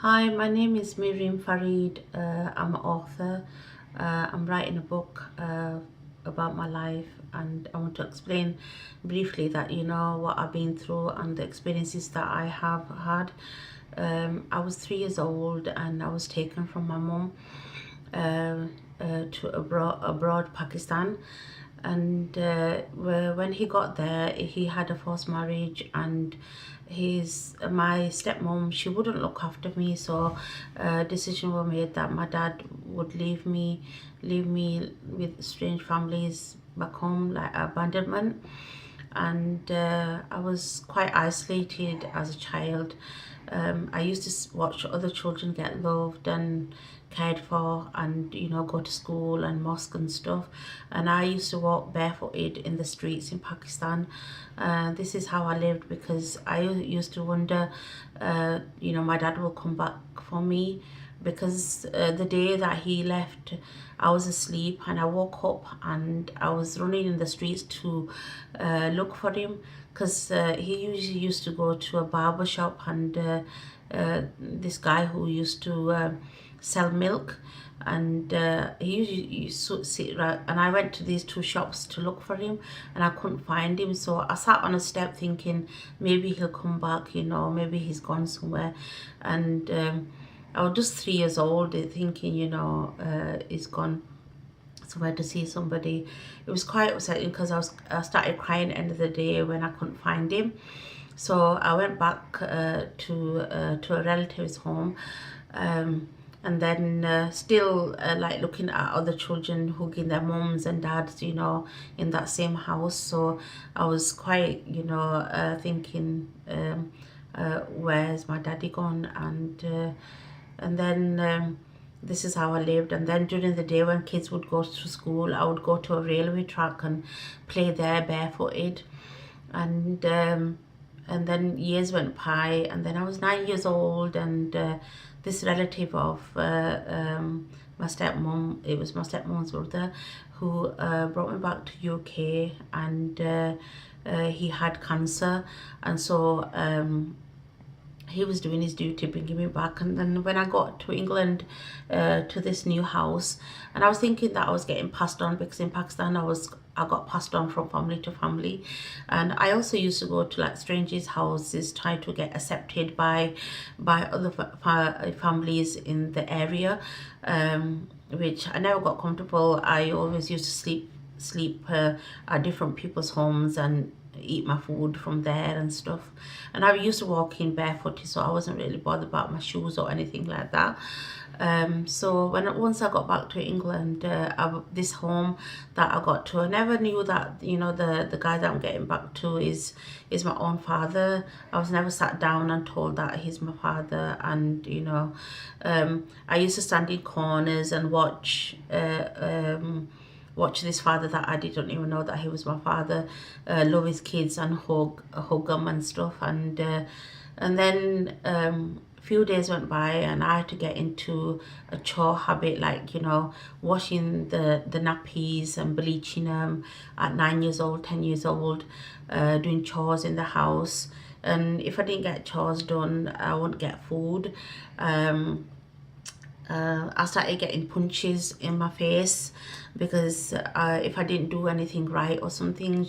Hi, my name is Miriam Farid. I'm an author. I'm writing a book about my life, and I want to explain briefly that what I've been through and the experiences that I have had. I was 3 years old and I was taken from my mum to abroad Pakistan, and when he got there he had a forced marriage, and my stepmom, she wouldn't look after me, so decision were made that my dad would leave me with strange families back home, like abandonment. And I was quite isolated as a child. I used to watch other children get loved and cared for, and go to school and mosque and stuff, and I used to walk barefooted in the streets in Pakistan. This is how I lived, because I used to wonder, my dad will come back for me, because the day that he left I was asleep and I woke up and I was running in the streets to look for him, because he usually used to go to a barber shop, and this guy who used to sell milk, and he usually used to sit right, and I went to these two shops to look for him and I couldn't find him, so I sat on a step thinking maybe he'll come back, maybe he's gone somewhere. And I was just 3 years old, thinking, he's gone somewhere to see somebody. It was quite upsetting, because I started crying at the end of the day when I couldn't find him. So I went back to a relative's home, and then still like looking at other children hugging their mums and dads, in that same house. So I was quite, thinking, where's my daddy gone? And then this is how I lived. And then during the day when kids would go to school, I would go to a railway track and play there barefooted. And then years went by, and then I was 9 years old, and this relative of my stepmom, it was my stepmom's brother, who brought me back to UK, and he had cancer, and so he was doing his duty bringing me back. And then when I got to England, to this new house, and I was thinking that I was getting passed on, because in Pakistan I got passed on from family to family. And I also used to go to like strangers houses, try to get accepted by other families in the area, which I never got comfortable. I always used to sleep at different people's homes and eat my food from there and stuff. And I used to walk in barefooted, so I wasn't really bothered about my shoes or anything like that. So once I got back to England, this home that I got to, I never knew that the guy that I'm getting back to is my own father. I was never sat down and told that he's my father. And I used to stand in corners and watch this father that I didn't even know that he was my father, love his kids and hug them and stuff. And then a few days went by and I had to get into a chore habit, like washing the nappies and bleaching them at 9 years old, 10 years old, doing chores in the house. And if I didn't get chores done, I wouldn't get food. I started getting punches in my face, because if I didn't do anything right or something,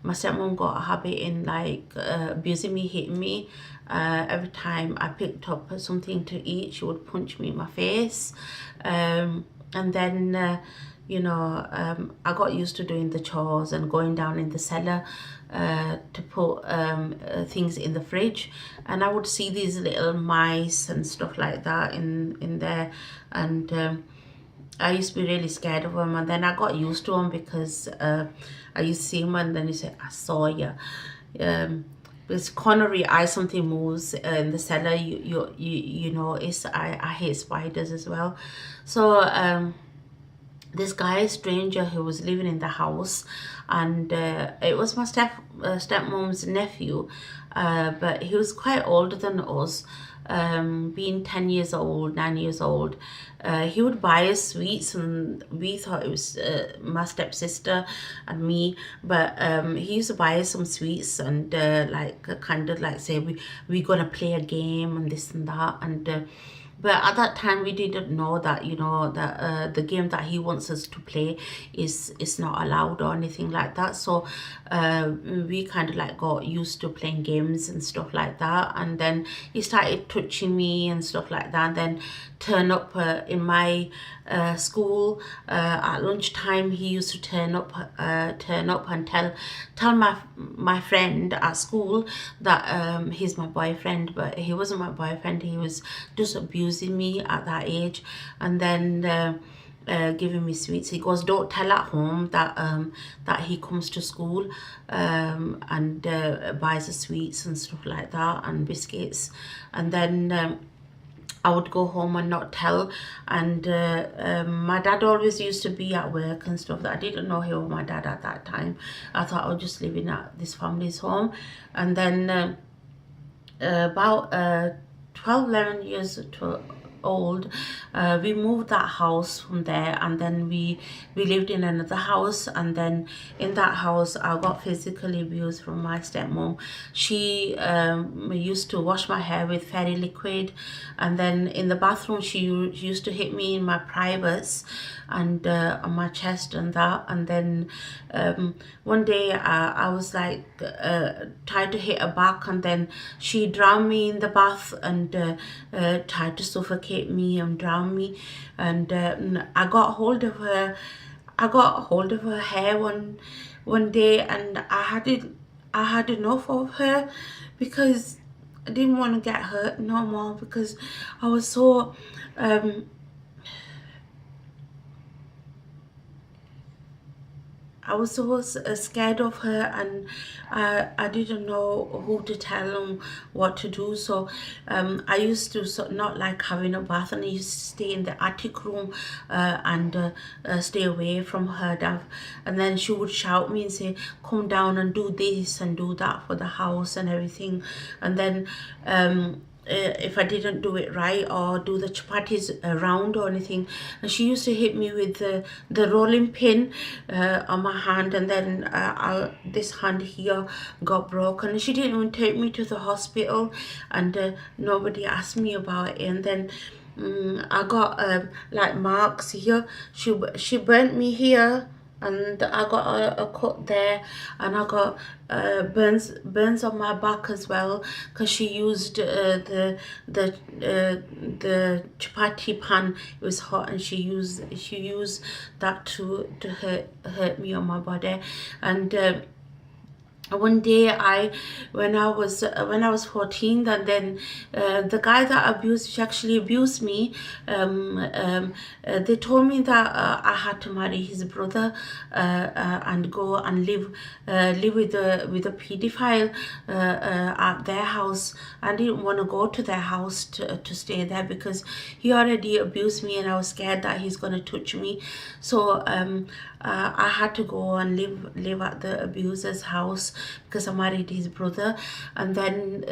my stepmom got a habit in like abusing me, hitting me. Every time I picked up something to eat, she would punch me in my face. And then I got used to doing the chores and going down in the cellar to put things in the fridge, and I would see these little mice and stuff like that in there. And I used to be really scared of them, and then I got used to them, because I used to see them and then he said, I saw you. Because cornery eye, something moves in the cellar, you know, I hate spiders as well. So this guy stranger who was living in the house, and it was my stepmom's nephew, but he was quite older than us, being 10 years old, 9 years old. He would buy us sweets, and we thought it was my stepsister and me, but he used to buy us some sweets, and like kind of like say we gonna play a game and this and that, and but at that time we didn't know that, you know, that the game that he wants us to play is not allowed or anything like that. So we kind of like got used to playing games and stuff like that, and then he started touching me and stuff like that, and then turn up in my school at lunchtime. He used to turn up and tell my friend at school that he's my boyfriend, but he wasn't my boyfriend. He was just abusing me at that age, and then giving me sweets. He goes, don't tell at home that that he comes to school and buys the sweets and stuff like that, and biscuits, and then I would go home and not tell. And my dad always used to be at work and stuff. That I didn't know he was my dad at that time. I thought I was just living at this family's home. And then about 12, 11 years old, we moved that house from there, and then we lived in another house, and then in that house I got physically abused from my stepmom. She used to wash my hair with fairy liquid, and then in the bathroom she used to hit me in my privates and on my chest and that. And then one day I was like tried to hit her back, and then she drowned me in the bath and tried to suffocate me and drown me. And I got hold of her. I got hold of her hair one day, and I had enough of her, because I didn't want to get hurt no more, because I was so scared of her, and I didn't know who to tell and what to do. So I used to not like having a bath, and I used to stay in the attic room and stay away from her. And then she would shout me and say, come down and do this and do that for the house and everything. And then if I didn't do it right or do the chapatis round or anything, and she used to hit me with the rolling pin on my hand, and then this hand here got broken, and she didn't even take me to the hospital, and nobody asked me about it. And then I got like marks here. She burnt me here, and I got a cut there, and I got burns on my back as well, because she used the chapati pan. It was hot, and she used that to hurt me on my body. And one day when I was 14, and then the guy that she actually abused me, they told me that I had to marry his brother and go and live with a pedophile at their house. I didn't want to go to their house to stay there, because he already abused me, and I was scared that he's going to touch me. So I had to go and live at the abuser's house, because I married his brother. And then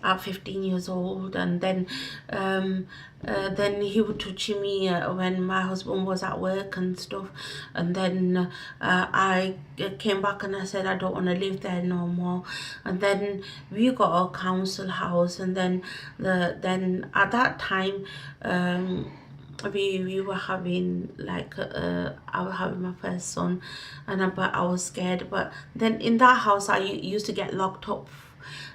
at 15 years old, and then he would touch me when my husband was at work and stuff. And then I came back and I said I don't want to live there no more. And then we got a council house, and then at that time we were having like I was having my first son, and but I was scared. But then in that house I used to get locked up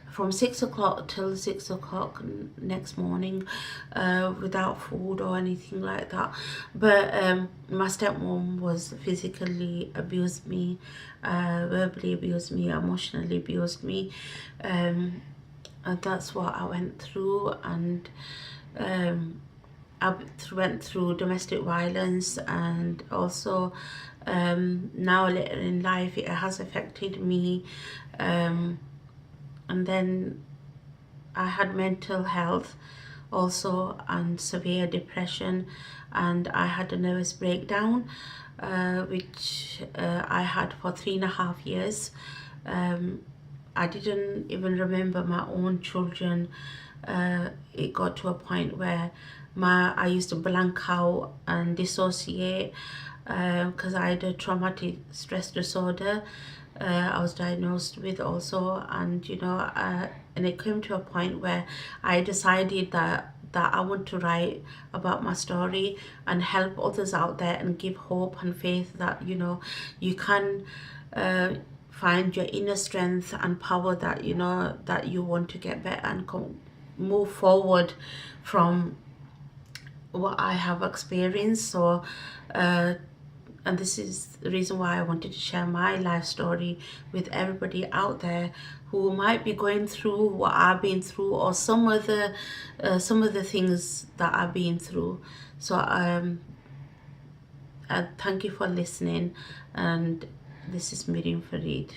from 6 o'clock till 6 o'clock next morning without food or anything like that. But my stepmom was physically abused me, verbally abused me, emotionally abused me, and that's what I went through. And I went through domestic violence, and also now later in life it has affected me, and then I had mental health also, and severe depression, and I had a nervous breakdown, which I had for 3.5 years. I didn't even remember my own children. It got to a point where I used to blank out and dissociate, because I had a traumatic stress disorder. I was diagnosed with also, and and it came to a point where I decided that I want to write about my story and help others out there and give hope and faith that you can find your inner strength and power, that that you want to get better and move forward from what I have experienced. So and this is the reason why I wanted to share my life story with everybody out there who might be going through what I've been through, or some of the things that I've been through. So thank you for listening, and this is Miriam Farid.